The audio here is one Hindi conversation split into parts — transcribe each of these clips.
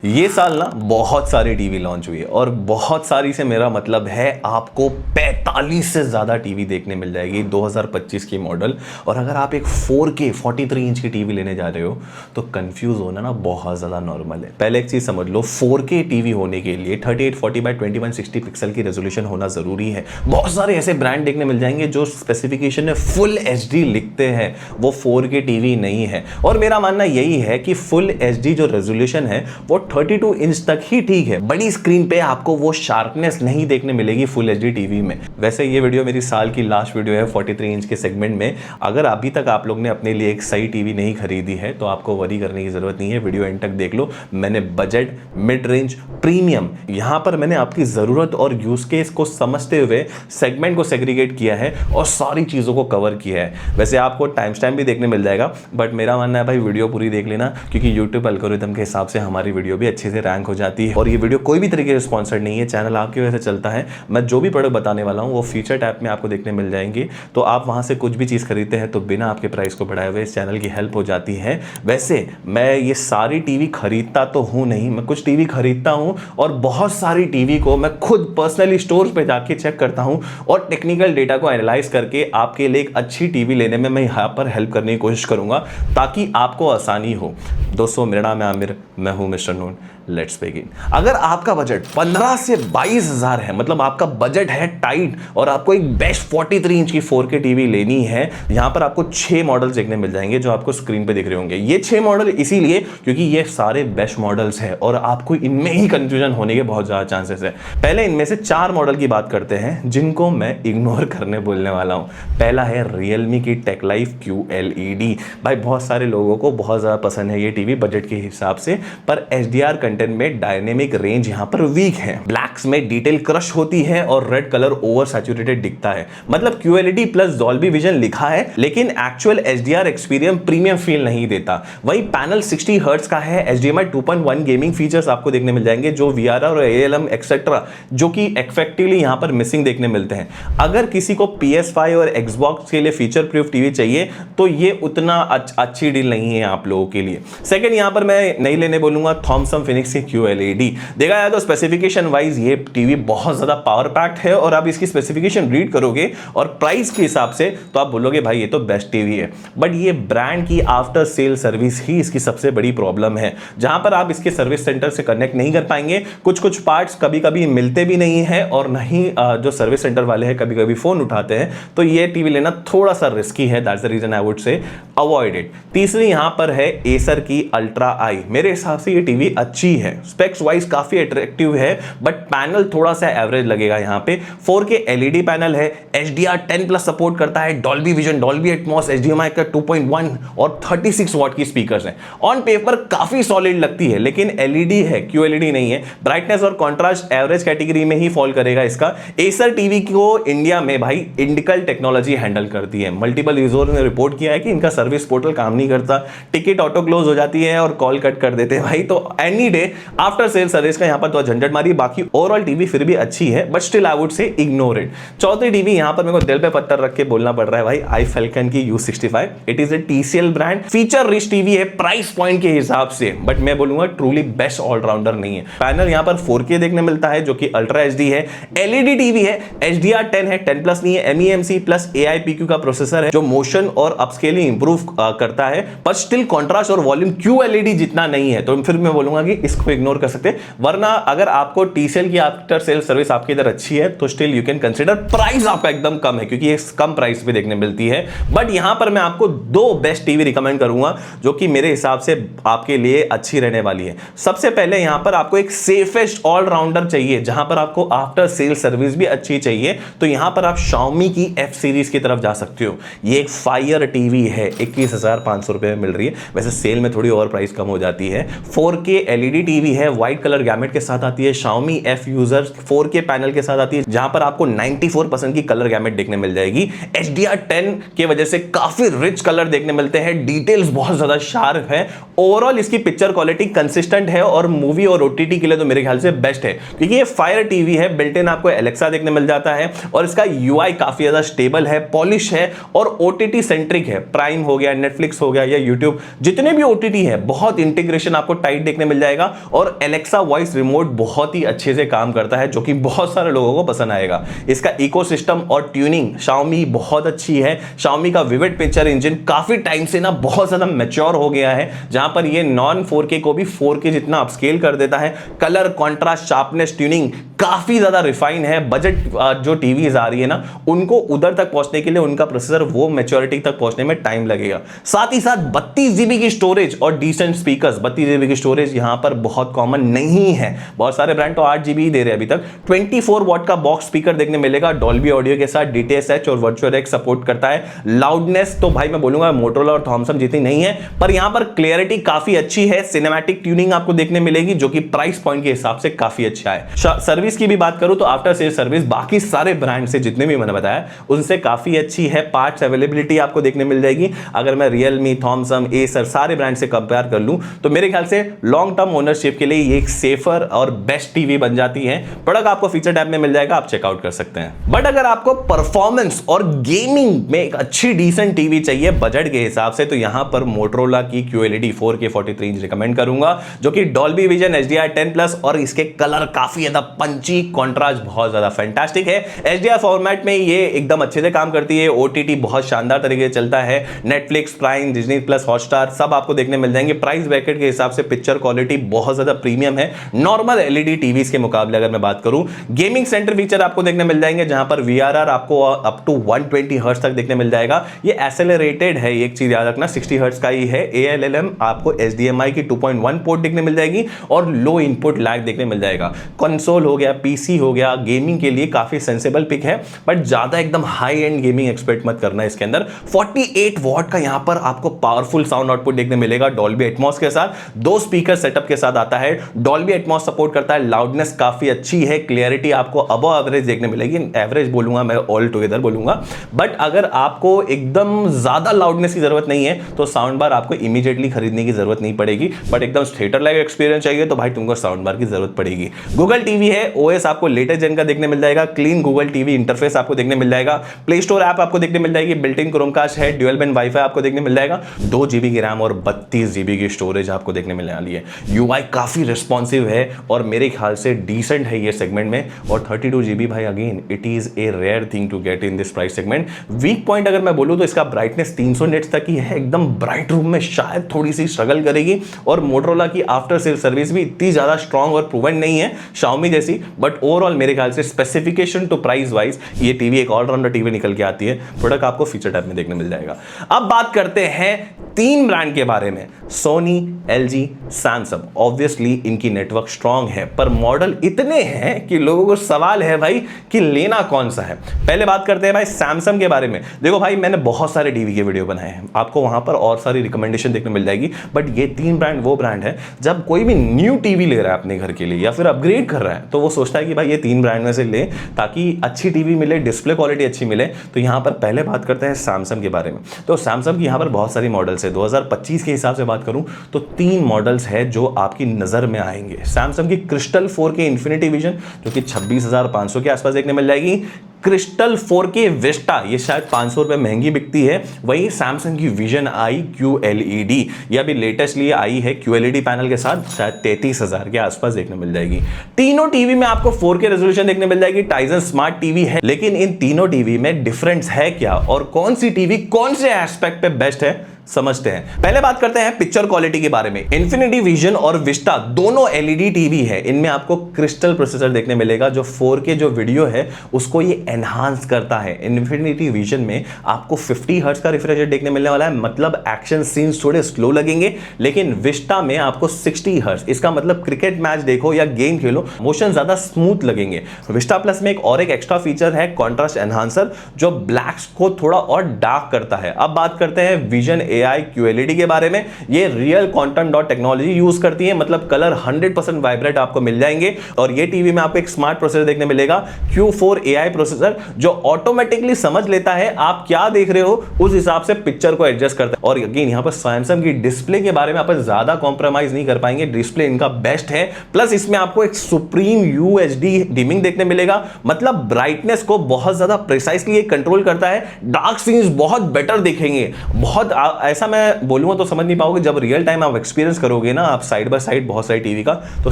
ये साल ना बहुत सारी टीवी लॉन्च हुई है और बहुत सारी से मेरा मतलब है आपको 45 से ज़्यादा टीवी देखने मिल जाएगी 2025 की मॉडल। और अगर आप एक 4K 43 इंच की टीवी लेने जा रहे हो तो कंफ्यूज होना ना बहुत ज़्यादा नॉर्मल है। पहले एक चीज़ समझ लो, 4K टीवी होने के लिए 3840 बाई 2160 पिक्सल की रेजोल्यूशन होना ज़रूरी है। बहुत सारे ऐसे ब्रांड देखने मिल जाएंगे जो स्पेसिफिकेशन में फुल HD लिखते हैं, वो 4K टीवी नहीं है। और मेरा मानना यही है कि फुल HD जो रेजोल्यूशन है वो 32 इंच तक ही ठीक है। बड़ी स्क्रीन पे आपको वो शार्पनेस नहीं देखने मिलेगी फुल एचडी टीवी में। वैसे ये वीडियो मेरी साल की लास्ट वीडियो है 43 इंच के सेगमेंट में। अगर अभी तक आप लोग ने अपने लिए एक सही टीवी नहीं खरीदी है तो आपको वरी करने की जरूरत नहीं है, वीडियो एंड तक देख लो। मैंने बजट, मिड रेंज, प्रीमियम, यहां पर मैंने आपकी जरूरत और यूज केस को समझते हुए सेगमेंट को सेग्रीगेट किया है और सारी चीजों को कवर किया है। वैसे आपको टाइम स्टैम्प भी देखने मिल जाएगा, बट मेरा मानना है भाई वीडियो पूरी देख लेना, क्योंकि यूट्यूब एल्गोरिथम के हिसाब से हमारी वीडियो भी अच्छे से रैंक हो जाती है। और ये वीडियो कोई भी तरीके से स्पॉन्सर्ड नहीं है, चैनल आपकी वजह से चलता है। मैं जो भी प्रोडक्ट बताने वाला हूं वो फीचर टैब में आपको देखने मिल जाएंगे, तो आप वहां से कुछ भी चीज खरीदते हैं तो बिना आपके प्राइस को बढ़ाए हुए इस चैनल की हेल्प हो जाती है। वैसे मैं ये सारी टीवी खरीदता तो हूं नहीं, मैं कुछ टीवी खरीदता हूं और बहुत सारी टीवी को मैं खुद पर्सनली स्टोर पे जाके चेक करता हूं और टेक्निकल डेटा को एनालाइज करके आपके लिए एक अच्छी टीवी लेने में मैं यहां पर हेल्प करने की कोशिश करूंगा ताकि आपको आसानी हो। दोस्तों, मेरा नाम है आमिर, मैं हूं मिस्टर नून। Let's begin. अगर आपका बजट 15 से 22 हजार है, मतलब आपका बजट है टाइट और आपको एक बेस्ट 43 इंच की 4K टीवी लेनी है, यहां पर आपको 6 मॉडल्स देखने मिल जाएंगे जो आपको स्क्रीन पे दिख रहे होंगे। ये 6 मॉडल इसीलिए क्योंकि ये सारे बेस्ट मॉडल्स हैं और आपको इनमें ही कंफ्यूजन होने के बहुत ज्यादा चांसेस है। पहले इनमें से 4 मॉडल की बात करते हैं जिनको मैं इग्नोर करने बोलने वाला हूं। पहला है Realme की TechLife QLED। भाई बहुत सारे लोगों को बहुत ज्यादा पसंद है ये टीवी बजट के हिसाब से, पर HDR कंटेंट में डायनेमिक रेंज यहां पर वीक है। ब्लैक्स में डिटेल क्रश होती है और रेड कलर ओवर सैचुरेटेड दिखता है। मतलब QLED प्लस डॉल्बी विजन लिखा है लेकिन actual HDR experience premium feel नहीं देता। वही पैनल 60 हर्ट्ज का है। HDMI 2.1 गेमिंग फीचर्स आपको देखने मिल जाएंगे जो VR और ALM एक्सेट्रा जो कि इफेक्टिवली यहां पर मिसिंग देखने मिलते हैं। अगर किसी को PS5 और Xbox के लिए फीचर प्रूफ टीवी चाहिए तो ये उतना अच्छी डील नहीं है आप लोगों के लिए। सेकंड, यहां पर मैं नहीं लेने बोलूंगा थॉमसन फिनिक्स की QLED। देखा जाए तो स्पेसिफिकेशन वाइज ये टीवी बहुत ज्यादा पावर पैक्ड है और आप इसकी स्पेसिफिकेशन रीड करोगे और प्राइस के हिसाब से तो आप बोलोगे भाई ये तो बेस्ट टीवी है। बट ये ब्रांड की आफ्टर सेल सर्विस ही इसकी सबसे बड़ी प्रॉब्लम है, जहां पर आप इसके सर्विस सेंटर से कनेक्ट नहीं कर पाएंगे। कुछ पार्ट्स कभी कभी मिलते भी नहीं है और नहीं जो सर्विस सेंटर वाले हैं कभी कभी फोन उठाते हैं, तो ये टीवी लेना थोड़ा सा रिस्की है। That's the reason I would say avoid it. तीसरी यहां पर है एसर की अल्ट्रा आई। मेरे हिसाब से ये टीवी अच्छी है, स्पेक्स वाइज काफी अट्रैक्टिव है, बट पैनल थोड़ा सा एवरेज लगेगा। यहां पे 4K LED पैनल है, HDR 10 प्लस सपोर्ट करता है, Dolby vision, Dolby Atmos, HDMI का 2.1 और 36 वॉट की स्पीकर्स हैं। ऑन पेपर काफी सॉलिड लगती है लेकिन LED है, QLED नहीं है। ब्राइटनेस और कॉन्ट्रास्ट एवरेज कैटेगरी में ही फॉल करेगा इसका। एसर टीवी को इंडिया में भाई इंडिकल टेक्नोलॉजी हैंडल करती है। मल्टीपल यूजर्स ने रिपोर्ट किया है कि इनका सर्विस पोर्टल काम नहीं करता, टिकट ऑटो क्लोज हो जाती है और कॉल कट कर देते हैं भाई। तो any day after sale service का यहां पर तो झंझट मारी। बाकी ओवरऑल टीवी फिर भी अच्छी है, बट स्टिल आई वुड से इग्नोर इट। चौथी टीवी यहां पर मेरे को दिल पे पत्थर रख के बोलना पड़ रहा है भाई, आई फैल्कन की U65। It is A TCL brand, feature rich TV है प्राइस पॉइंट के हिसाब से, बट मैं बोलूंगा ट्रूली बेस्ट ऑलराउंडर नहीं है। पैनल यहां पर 4K देखने मिलता है जो कि अल्ट्रा HD है। LED टीवी है, HDR 10 है, 10 प्लस नहीं है, MEMC प्लस AIPQ का प्रोसेसर है जो मोशन और अपस्केलिंग इंप्रूव करता है, पर स्टिल कॉन्ट्रास्ट और वॉल्यूम QLED जितना नहीं है। तो फिर मैं बोलूंगा कि इसको इग्नोर कर सकते। वरना अगर आपको TCL की आफ्टर सेल सर्विस आपके इधर अच्छी है तो still you can consider. Price आपका एकदम कम है क्योंकि ये कम प्राइस पे देखने मिलती है। बट यहां पर मैं आपको 2 बेस्ट टीवी रिकमेंड करूंगा जो कि मेरे हिसाब से आपके लिए अच्छी रहने वाली है। सबसे पहले यहां पर आपको एक सेफेस्ट ऑलराउंडर चाहिए जहां पर आपको आफ्टर सेल सर्विस भी अच्छी चाहिए, तो यहां पर आप Xiaomi की F सीरीज की तरफ जा सकते हो। ये एक फायर टीवी है, 21,500 रुपए में मिल रही है। वैसे सेल में थोड़ी और प्राइस कम हो जाती है। 4K LED टीवी है, व्हाइट कलर गैमेट के साथ आती है। Xiaomi F user 4K panel के साथ आती है जहां पर आपको 94% की कलर गैमेट देखने मिल जाएगी। HDR 10 के वजह से काफी रिच कलर देखने मिलते हैं, डिटेल्स बहुत ज्यादा शार्प है। ओवरऑल इसकी पिक्चर क्वालिटी कंसिस्टेंट है और मूवी और OTT के लिए तो मेरे ख्याल से बेस्ट है क्योंकि ये फायर टीवी है। बिल्ट इन आपको एलेक्सा देखने मिल जाता है और इसका UI काफी ज्यादा स्टेबल है, पॉलिश है और OTT सेंट्रिक है। प्राइम हो गया, नेटफ्लिक्स हो गया या यूट्यूब, जितने भी OTT है बहुत इंटीग्रेशन आपको टाइट देखने मिल जाएगा और एलेक्सा वॉइस रिमोट बहुत ही अच्छे से काम करता है, जो कि बहुत सारे लोगों को पसंद आएगा। इसका इकोसिस्टम और ट्यूनिंग Xiaomi बहुत अच्छी है। Xiaomi का विविड पिक्चर इंजन काफी टाइम से ना बहुत ज्यादा मैच्योर हो गया है, जहां पर ये नॉन 4K को भी 4K जितना अपस्केल कर देता है। कलर, कॉन्ट्रास्ट, शार्पनेस, ट्यूनिंग काफी ज्यादा रिफाइन है। बजट जो टीवीज आ रही है ना, उनको उधर तक पहुंचने के लिए उनका प्रोसेसर वो मैच्योरिटी तक पहुंचने में टाइम लगेगा। साथ ही साथ 32 GB की स्टोरेज और डिसेंट स्पीकर्स। 32 GB की स्टोरेज यहां पर बहुत कॉमन नहीं है, बहुत सारे ब्रांड तो 8 GB ही दे रहे हैं अभी तक। 24 वॉट का बॉक्स स्पीकर देखने मिलेगा डॉल्बी ऑडियो के साथ, DTS:H और वर्चुअल एक्स सपोर्ट करता है। लाउडनेस तो भाई मैं बोलूंगा मोटोरोला और थॉमसन जितनी नहीं है, पर यहां पर क्लियरिटी काफी अच्छी है। सिनेमैटिक ट्यूनिंग आपको देखने मिलेगी, जो कि प्राइस पॉइंट के हिसाब से काफी अच्छा है। सर्विस की भी बात करूं तो आफ्टर सेल सर्विस बाकी सारे ब्रांड से जितने भी मैंने बताया उनसे काफी अच्छी है। पार्ट्स अवेलेबिलिटी आपको देखने मिल जाएगी। अगर मैं रियलमी, थॉमसन, एसर सारे ब्रांड से कंपेयर कर लूं तो मेरे ख्याल से लॉन्ग टर्म ओनरशिप के लिए ये एक सेफर और बेस्ट टीवी बन जाती है। प्रोडक्ट आपको फीचर टैब में मिल जाएगा, आप चेकआउट कर सकते हैं। बट अगर आपको परफॉर्मेंस और गेमिंग में एक अच्छी डिसेंट टीवी चाहिए बजट के हिसाब से, तो यहां पर मोटोरोला की QLED 4K 43 इंच रिकमेंड करूंगा, जो कि डॉल्बी विजन HDR10+ और इसके कलर काफी ज्यादा पंची, कॉन्ट्रास्ट बहुत ज्यादा फैंटास्टिक है। HDR फॉर्मेट में ये एकदम अच्छे से काम करती है। OTT बहुत शानदार तरीके से चलता है। Netflix, prime, Disney plus, Hotstar सब आपको देखने मिल जाएंगे। प्राइस ब्रैकेट के हिसाब से पिक्चर क्वालिटी बहुत ज्यादा प्रीमियम है नॉर्मल LED टीवीज के मुकाबले। अगर मैं बात करूं, गेमिंग सेंटर फीचर आपको देखने मिल जाएंगे, जहां पर VRR आपको अप टू 120 हर्ट्ज तक देखने मिल जाएगा। ये एक्सेलरेटेड है, एक चीज याद रखना, 60 हर्ट्ज का ही है। ALLM आपको HDMI की 2.1 पोर्ट देखने मिल जाएगी और लो इनपुट लैग देखने मिल जाएगा। कंसोल हो गया, PC हो गया, गेमिंग के लिए काफी सेंसेबल पिक है, बट ज्यादा एकदम हाई एंड गेमिंग एक्सपेक्ट मत करना इसके अंदर। 48 वॉट का यहां पर आपको पावरफुल साउंड आउटपुट देखने मिलेगा डॉल्बी एटमॉस के साथ। 2 स्पीकर सेटअप के साथ आता है। डॉल्बी एटमॉस सपोर्ट करता है। लाउडनेस काफी अच्छी है। क्लियरिटी आपको अबव एवरेज देखने मिलेगी। एवरेज बोलूंगा मैं, ऑल टुगेदर बोलूंगा। बट अगर आपको एकदम ज्यादा लाउडनेस की जरूरत नहीं है तो साउंड बार आपको इमीडिएटली खरीदने की जरूरत नहीं पड़ेगी। बट एकदम थिएटर लाइक एक्सपीरियंस चाहिए तो भाई तुमको साउंड बार की जरूरत पड़ेगी। गूगल टीवी है, OS आपको लेटेस्ट जेन का देखने मिल जाएगा। क्लीन गूगल टीवी इंटरफेस आपको देखने मिल जाएगा। प्ले स्टोर ऐप आपको देखने मिल जाएगी। बिल्ट इन क्रोमकास्ट है। ड्यूअल बैंड वाईफाई आपको देखने मिल जाएगा। 2 GB की रैम और 32 GB की स्टोरेज आपको देखने मिलने वाली है। UI काफी रिस्पॉन्सिव है और मेरे ख्याल से डिसेंट है ये सेगमेंट में। और 32 GB भाई again it is a rare thing to get in this price segment. Weak point अगर मैं बोलूं तो इसका ब्राइटनेस 300 निट्स तक ही है। एकदम ब्राइट रूम में शायद थोड़ी सी स्ट्रगल करेगी। और मोटोरोला की आफ्टर सेल सर्विस भी इतनी ज्यादा स्ट्रॉन्ग और प्रूवन नहीं है Xiaomi जैसी, बट ओवरऑल मेरे ख्याल से स्पेसिफिकेशन टू प्राइस वाइज ये टीवी एक ऑलराउंडर टीवी निकल के आती है। प्रोडक्ट आपको फीचर टैब में देखने मिल जाएगा। अब बात करते हैं 3 ब्रांड के बारे में, सोनी, LG, सैमसंग। ऑब्वियसली इनकी नेटवर्क स्ट्रांग है, पर मॉडल इतने हैं कि लोगों को सवाल है भाई कि लेना कौन सा है। पहले बात करते हैं भाई सैमसंग के बारे में। देखो भाई मैंने बहुत सारे टीवी के वीडियो बनाए हैं, आपको वहां पर और सारी रिकमेंडेशन देखने मिल जाएगी। बट ये 3 ब्रांड वो ब्रांड है, जब कोई भी न्यू टीवी ले रहा है अपने घर के लिए या फिर अपग्रेड कर रहा है तो वो सोचता है कि भाई ये 3 ब्रांड में से ले ताकि अच्छी टीवी मिले, डिस्प्ले क्वालिटी अच्छी मिले। तो यहां पर पहले बात करते हैं सैमसंग के बारे में। तो सैमसंग की यहां पर बहुत सारी मॉडल्स है। 2025 के हिसाब से बात करूं तो 3 मॉडल्स है जो आपकी नजर में आएंगे। सैमसंग की क्रिस्टल 4K इन्फिनिटी विजन जो कि 26,500 के आसपास देखने मिल जाएगी। क्रिस्टल 4K विस्टा, ये शायद 500 रुपए महंगी बिकती है। वही सैमसंग की विजन आई QLED, ये अभी लेटेस्टली आई है QLED पैनल के साथ, शायद 33,000 के आसपास देखने मिल जाएगी। तीनों टीवी में आपको 4K रेजोल्यूशन देखने मिल जाएगी। टाइजन स्मार्ट टीवी है, लेकिन इन तीनों टीवी में डिफरेंस है क्या और कौन सी टीवी कौन से एस्पेक्ट पे बेस्ट है समझते हैं। पहले बात करते हैं पिक्चर क्वालिटी के बारे में। इन्फिनिटी विजन और विस्टा दोनों LED टीवी है, इनमें आपको क्रिस्टल प्रोसेसर देखने मिलेगा जो 4K जो वीडियो है उसको ये एनहांस करता है। इन्फिनिटी विजन में आपको 50 हर्ट्ज का रिफ्रेश रेट देखने मिलने वाला है, मतलब एक्शन सीन्स थोड़े स्लो लगेंगे। लेकिन विस्टा में आपको 60 हर्ट्ज, इसका मतलब क्रिकेट मैच देखो या गेम खेलो मोशन ज्यादा स्मूथ लगेंगे। विस्टा प्लस में और एक एक्स्ट्रा फीचर है कॉन्ट्रास्ट एनहांसर, जो ब्लैक्स को थोड़ा और डार्क करता है। अब बात करते हैं विजन AI QLED के बारे में। ये real quantum dot technology use करती है, मतलब कलर 100% वाइब्रेट आपको मिल जाएंगे। और ये टीवी में आपको एक स्मार्ट प्रोसेसर देखने मिलेगा, Q4 AI प्रोसेसर, जो ऑटोमेटिकली समझ लेता है आप क्या देख रहे हो, उस हिसाब से पिक्चर को एडजस्ट करता है। और अगेन यहाँ पर सैमसंग की डिस्प्ले के बारे में आप ज्यादा कॉम्प्रोमाइज नहीं कर पाएंगे, डिस्प्ले इनका बेस्ट है। प्लस इसमें आपको एक सुप्रीम UHD डिमिंग देखने मिलेगा, मतलब ब्राइटनेस को बहुत ज्यादा प्रिसाइसली कंट्रोल करता है। डार्क सीन्स बहुत बेटर दिखेंगे, बहुत ऐसा मैं बोलूँगा तो समझ नहीं पाओगे, जब रियल टाइम आप एक्सपीरियंस करोगे ना आप साइड बाय साइड बहुत सारी टीवी का, तो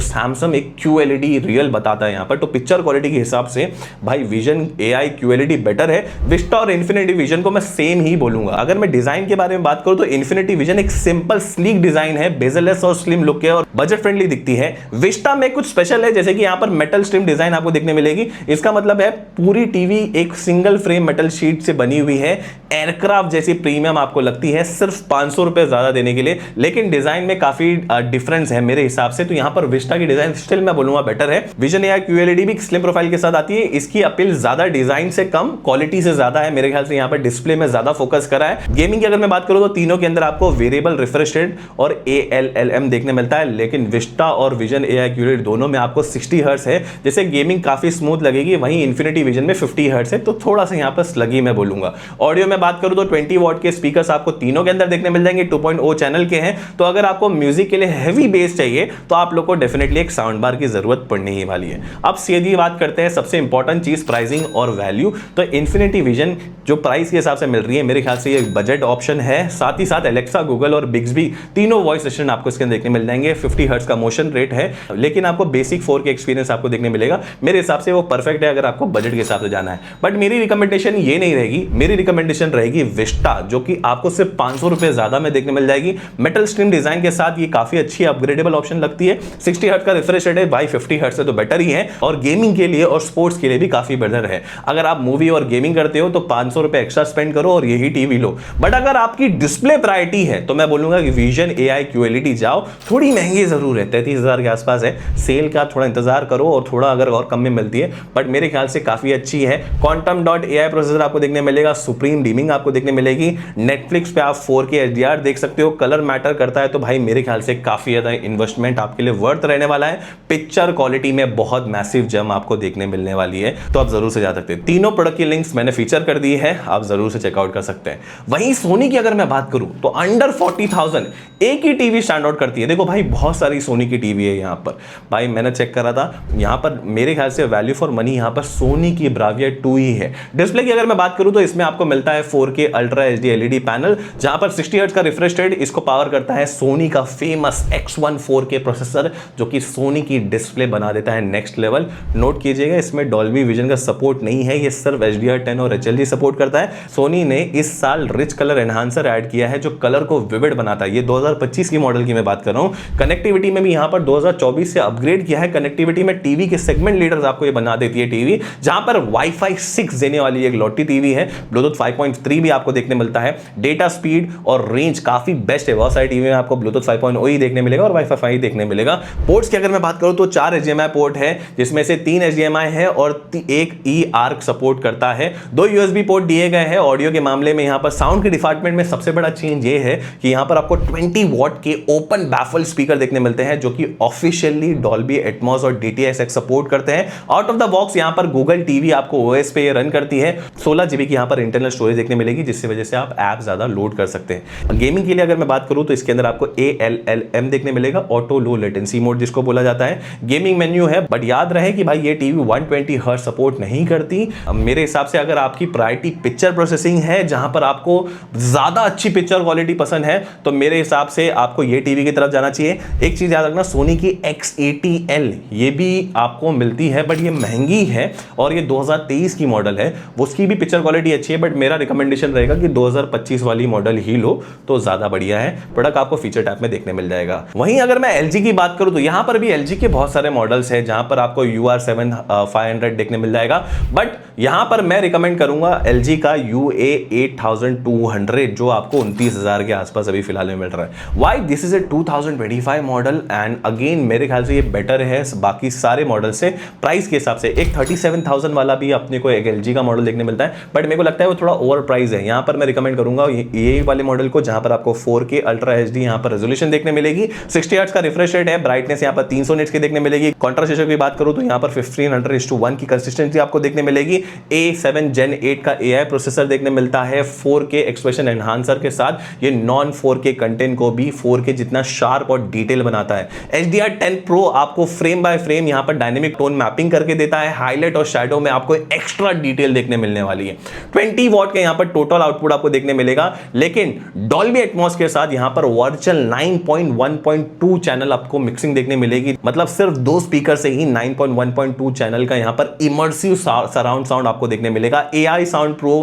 सैमसंग एक QLED रियल बताता है यहाँ पर। तो पिक्चर क्वालिटी के हिसाब से भाई विजन AI QLED बेटर है। विस्टा और इन्फिनिटी विजन को मैं सेम ही बोलूंगा। अगर मैं डिजाइन के बारे में बात करूं तो इन्फिनिटी विजन एक सिंपल स्लीक डिजाइन है, बेजलेस और स्लिम लुक है और बजट फ्रेंडली दिखती है। विस्टा में कुछ स्पेशल है, जैसे कि यहाँ पर मेटल स्ट्रिम डिजाइन आपको देखने मिलेगी। इसका मतलब है पूरी टीवी एक सिंगल फ्रेम मेटल शीट से बनी हुई है। एयरक्राफ्ट जैसी प्रीमियम आपको लगती है सिर्फ 500 रुपए ज्यादा देने के लिए, लेकिन डिजाइन में काफी डिफरेंस है मेरे हिसाब से। तो यहाँ पर विस्टा की डिजाइन स्टिल मैं बोलूंगा बेटर है। विजन AI QLED भी स्लिम प्रोफाइल के साथ आती है। इसकी अपील ज्यादा डिजाइन से कम क्वालिटी से ज्यादा है मेरे ख्याल से। यहाँ पर डिस्प्ले में ज्यादा फोकस करा है। गेमिंग की अगर मैं बात करूं तो तीनों के अंदर आपको वेरिएबल रिफ्रेश रेट और ALLM देखने मिलता है, लेकिन विस्टा और विजन AI QLED दोनों में आपको 60 हर्ट्ज है, जैसे गेमिंग काफी स्मूथ लगेगी। वहीं इन्फिनिटी विजन में 50 हर्ट्ज है, तो थोड़ा सा यहाँ पर स्लगी मैं बोलूंगा। ऑडियो में बात करूं तो 20 वॉट के स्पीकर्स आपको तीनों के अंदर देखने मिल जाएंगे, 2.0 चैनल के हैं। तो अगर आपको म्यूजिक के लिए हैवी बेस चाहिए तो आप लोग को डेफिनेटली एक साउंड बार की जरूरत पड़ने ही वाली है। अब सीधी बात करते हैं सबसे इंपॉर्टेंट चीज, प्राइसिंग और वैल्यू। तो इन्फिनिटी विजन जो प्राइस के हिसाब से मिल रही है मेरे ख्याल से ये बजट ऑप्शन है। साथ ही साथ एलेक्सा, गूगल और बिग्सबी तीनों वॉइस असिस्टेंट आपको इसके अंदर देखने मिल जाएंगे। 50 हर्ट्ज का मोशन रेट है, लेकिन आपको बेसिक 4K एक्सपीरियंस आपको देखने मिलेगा। मेरे हिसाब से वो परफेक्ट है अगर आपको बजट के हिसाब से जाना है। बट मेरी रिकमेंडेशन ये नहीं रहेगी, मेरी रिकमेंडेशन रहेगी विस्टा, जो कि आपको सिर्फ 500 रुपए ज्यादा में देखने मिल जाएगी। मेटल स्ट्रिम डिजाइन के साथ ये काफी अच्छी अपग्रेडेबल ऑप्शन लगती है। 60 हर्ट्ज का रिफ्रेश रेट है भाई, 50 हर्ट्ज से तो बेटर ही है, और गेमिंग के लिए और स्पोर्ट्स के लिए भी काफी बेटर है। अगर आप मूवी और गेमिंग करते हो तो 500 रुपए एक्स्ट्रा स्पेंड करो और यही टीवी लो। बट अगर आपकी डिस्प्ले प्रायोरिटी है तो मैं बोलूंगा कि विजन AI QLED जाओ। थोड़ी महंगी जरूर है, 33,000 के आसपास है। सेल का थोड़ा इंतजार करो और थोड़ा अगर और कम में मिलती है, बट मेरे ख्याल से काफी अच्छी है। क्वांटम डॉट AI प्रोसेसर आपको देखने मिलेगा, सुप्रीम डीमिंग आपको देखने मिलेगी। नेटफ्लिक्स पे आप 4K HDR देख सकते हो। कलर मैटर करता है तो भाई मेरे ख्याल से काफी ज्यादा इन्वेस्टमेंट आपके लिए वर्थ रहने वाला है। पिक्चर क्वालिटी में बहुत मैसिव जम आपको देखने मिलने वाली है, तो आप जरूर से जा सकते हैं। तीनों प्रोडक्ट की लिंक्स मैंने फीचर कर दी है, आप जरूर से चेकआउट कर सकते हैं। वहीं सोनी की अगर मैं बात करूं तो अंडर 40,000 एक ही टीवी स्टैंड आउट करती है। देखो भाई बहुत सारी सोनी की टीवी है यहाँ पर, भाई मैंने चेक करा था, यहाँ पर मेरे ख्याल से वैल्यू फॉर मनी यहाँ पर सोनी की ब्राविया 2 ही है। डिस्प्ले की अगर मैं बात करूं तो इसमें आपको मिलता है 4K ultra HD LED panel, जहां पर 60 हर्ट्ज का रिफ्रेश रेट। इसको पावर करता है सोनी का फेमस X1 4K प्रोसेसर, जो कि सोनी की डिस्प्ले बना देता है नेक्स्ट लेवल। नोट कीजिएगा इसमें डॉल्बी विजन का सपोर्ट नहीं है, ये सिर्फ HDR10 और HLG सपोर्ट करता है। सोनी ने इस साल रिच कलर एनहांसर ऐड किया है जो कलर को विविड बनाता है। ये 2025 की मॉडल की मैं बात कर रहा हूं। कनेक्टिविटी में भी यहां पर 2024 से अपग्रेड किया है। कनेक्टिविटी में टीवी के सेगमेंट लीडर्स आपको ये बना देती है टीवी, जहां पर Wi-Fi 6 देने वाली एक लॉटी टीवी है। ब्लूटूथ 5.3 भी आपको देखने मिलता है। डेटा स्पीड और रेंज काफी बेस्ट है। बहुत सारी टीवी में आपको ब्लूटूथ 5.0 ही देखने मिलेगा और Wi-Fi 5 देखने मिलेगा। पोर्ट्स की अगर मैं बात करूं तो 4 HDMI पोर्ट है, जिसमें से 3 HDMI है और एक eARC सपोर्ट करता है। 2 USB पोर्ट दिए गए हैं। ऑडियो के मामले में यहां पर साउंड के डिपार्टमेंट में सबसे बड़ा चेंज ये है कि यहां पर आपको 20 वॉट के ओपन बैफल स्पीकर देखने मिलते हैं, जो कि ऑफिशियली डॉल्बी एटमॉस और DTS:X सपोर्ट करते हैं। आउट ऑफ द बॉक्स यहां पर गूगल टीवी आपको OS पे रन करती है। 16 GB की यहां पर इंटरनल स्टोरेज देखने मिलेगी, जिसकी वजह से आप ऐप ज्यादा लोड कर सकते हैं। गेमिंग के लिए अगर मैं बात करूं तो इसके अंदर आपको ALLM देखने मिलेगा, ऑटो लो लेटेंसी मोड जिसको बोला जाता है। गेमिंग मेन्यू है, बट याद रहे कि भाई ये टीवी 120 हर्ट्ज सपोर्ट नहीं करती। मेरे हिसाब से अगर आपकी प्रायोरिटी पिक्चर प्रोसेसिंग है, जहां पर आपको ज्यादा अच्छी पिक्चर क्वालिटी पसंद है, तो मेरे हिसाब से आपको ये टीवी की तरफ जाना चाहिए। एक चीज याद रखना, सोनी की X80L ये भी आपको मिलती है, बट ये महंगी है और ये 2023 की मॉडल है। उसकी भी पिक्चर क्वालिटी अच्छी है, बट मेरा रिकमेंडेशन रहेगा कि 2025 वाली मॉडल ही लो तो ज्यादा बढ़िया है। प्रोडक्ट आपको फीचर टैब में देखने मिल जाएगा। वहीं अगर मैं LG की बात करूं तो यहां पर भी LG के बहुत सारे मॉडल्स हैं, जहां पर आपको UR7 500 देखने मिल जाएगा। बट यहां पर मैं रिकमेंड करूंगा LG का UA8200, जो आपको 29,000 के आसपास अभी फिलहाल में मिल रहा है। Why this is a 2025 model and again मेरे ख्याल से ये बेटर है बाकी सारे मॉडल से प्राइस के हिसाब से। एक 37,000 वाला भी अपने को एक LG का मॉडल देखने मिलता है, बट मेरे को लगता है वो थोड़ा ओवर प्राइस है। यहां पर मैं रिकमेंड करूंगा ये वाले मॉडल को, जहां पर आपको 4K अल्ट्रा HD यहां पर रेजोल्यूशन देखने मिलेगी। 60 हर्ट्ज का रिफ्रेश रेट है। ब्राइटनेस यहां पर 300 निट्स की देखने मिलेगी। कॉन्ट्रास्ट रेशियो की बात करूं तो यहां पर 1500:1 की कंसिस्टेंसी आपको देखने मिलेगी। A7 Gen 8 का AI प्रोसेसर देखने मिलता है 4K एक्सप्रेशन एनहांसर के साथ। ये नॉन 4K कंटेंट को भी 4K जितना शार्प और डिटेल बनाता है। HDR10 Pro आपको फ्रेम बाय फ्रेम यहां पर डायनेमिक टोन मैपिंग करके देता है। हाईलाइट और शैडो में आपको एक्स्ट्रा डिटेल देखने मिलने वाली है। 20 वॉट का यहां पर टोटल आउटपुट आपको देखने मिलेगा, लेकिन लेकिन डॉल्बी एटमॉस के साथ यहां पर वर्चुअल 9.1.2 चैनल आपको मिक्सिंग देखने मिलेगी। मतलब सिर्फ 2 स्पीकर से ही 9.1.2 चैनल का यहां पर इमर्सिव सराउंड साउंड आपको देखने मिलेगा। AI साउंड प्रो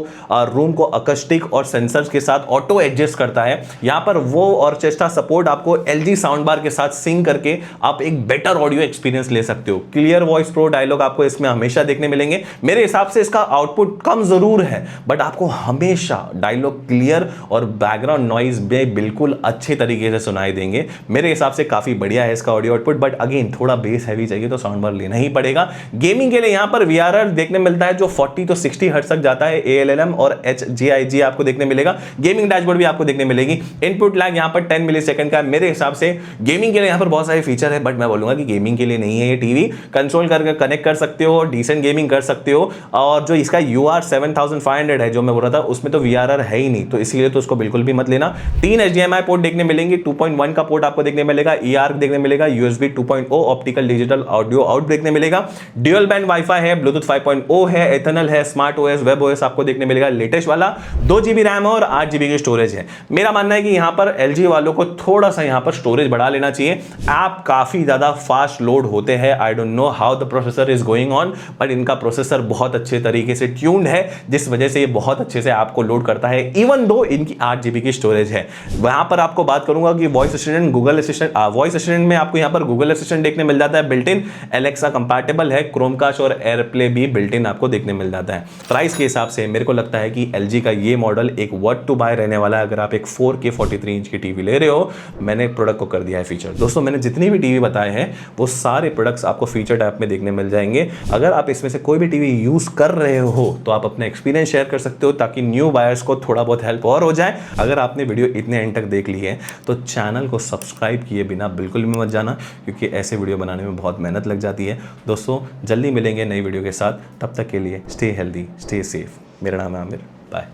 रूम को अकस्टिक और सेंसर्स के साथ ऑटो एडजस्ट करता है। यहां पर वो ऑर्केस्ट्रा सपोर्ट आपको LG साउंड बार के साथ सिंक करके आप एक बेटर ऑडियो एक्सपीरियंस ले सकते हो। क्लियर वॉइस प्रो डायलॉग आपको इसमें हमेशा देखने मिलेंगे। मेरे हिसाब से इसका आउटपुट कम जरूर है, बट आपको हमेशा डायलॉग क्लियर और बैकग्राउंड नॉइज भी बिल्कुल अच्छे तरीके से सुनाई देंगे। मेरे हिसाब से काफी बढ़िया है इसका ऑडियो आउटपुट, बट अगेन थोड़ा बेस हैवी चाहिए तो साउंड बार लेना ही पड़ेगा। गेमिंग के लिए यहां पर VRR देखने मिलता है जो 40 to 60 हर्ट्ज तक जाता है। ALLM और HGIG आपको देखने मिलेगा। गेमिंग डैशबोर्ड भी आपको देखने मिलेगी। इनपुट लैग यहां पर 10 मिलीसेकंड का। मेरे हिसाब से गेमिंग के लिए यहां पर बहुत सारे फीचर है, बट मैं बोलूंगा कि गेमिंग के लिए नहीं है ये टीवी। कंसोल करके कनेक्ट कर सकते हो, डिसेंट गेमिंग कर सकते हो। और जो इसका UR 7500 है जो मैं बोल रहा था, उसमें तो VRR है ही नहीं, तो इसीलिए तो उसको बिल्कुल भी मत लेना। 3 HDMI पोर्ट देखने मिलेंगे, 2.1 का पोर्ट आपको देखने मिलेगा, EARC देखने मिलेगा, USB 2.0 optical digital audio out देखने मिलेगा, ड्यूल बैंड वाईफाई है, ब्लूटूथ 5.0 है, एथरनल है, स्मार्ट OS, वेब OS आपको देखने मिलेगा लेटेस्ट वाला। 2 GB रैम और 8 GB की स्टोरेज है। मेरा मानना है कि यहां पर LG वालों को थोड़ा सा यहां पर स्टोरेज बढ़ा लेना चाहिए। ऐप काफी ज्यादा फास्ट लोड होते हैं। I don't know how the processor is going on, but इनका प्रोसेसर बहुत अच्छे तरीके से ट्यून्ड है, जिस वजह से ये बहुत अच्छे से ऐप को लोड करता है, इवन दो इनकी 8 GB की स्टोरेज है। वहां पर आपको बात करूंगा कि voice assistant, Google assistant, voice assistant में आपको यहां पर गूगल असिस्टेंट देखने मिल जाता है बिल्ट इन, एलेक्सा कंपैटिबल है, क्रोमकास्ट और एयरप्ले भी बिल्ट इन आपको देखने मिल जाता है। प्राइस के हिसाब से मेरे को लगता है कि LG का ये मॉडल एक वर्थ टू बाय रहने वाला है। अगर आप एक 4K 43 इंच की टीवी ले रहे हो, मैंने प्रोडक्ट को कर दिया है फीचर। दोस्तों मैंने जितनी भी टीवी बताए हैं वो सारे प्रोडक्ट्स आपको फीचर टैब में देखने मिल जाएंगे। अगर आप इसमें से कोई भी टीवी यूज कर रहे हो तो आप अपना एक्सपीरियंस शेयर कर सकते हो, ताकि न्यू बायर्स को थोड़ा बहुत हेल्प और हो जाए। अगर आपने वीडियो इतने एंड तक देख ली है तो चैनल को सब्सक्राइब किए बिना बिल्कुल भी मत जाना, क्योंकि ऐसे वीडियो बनाने में बहुत मेहनत लग जाती है। दोस्तों जल्दी मिलेंगे नई वीडियो के साथ, तब तक के लिए स्टे हेल्दी, स्टे सेफ। मेरा नाम है आमिर, बाय।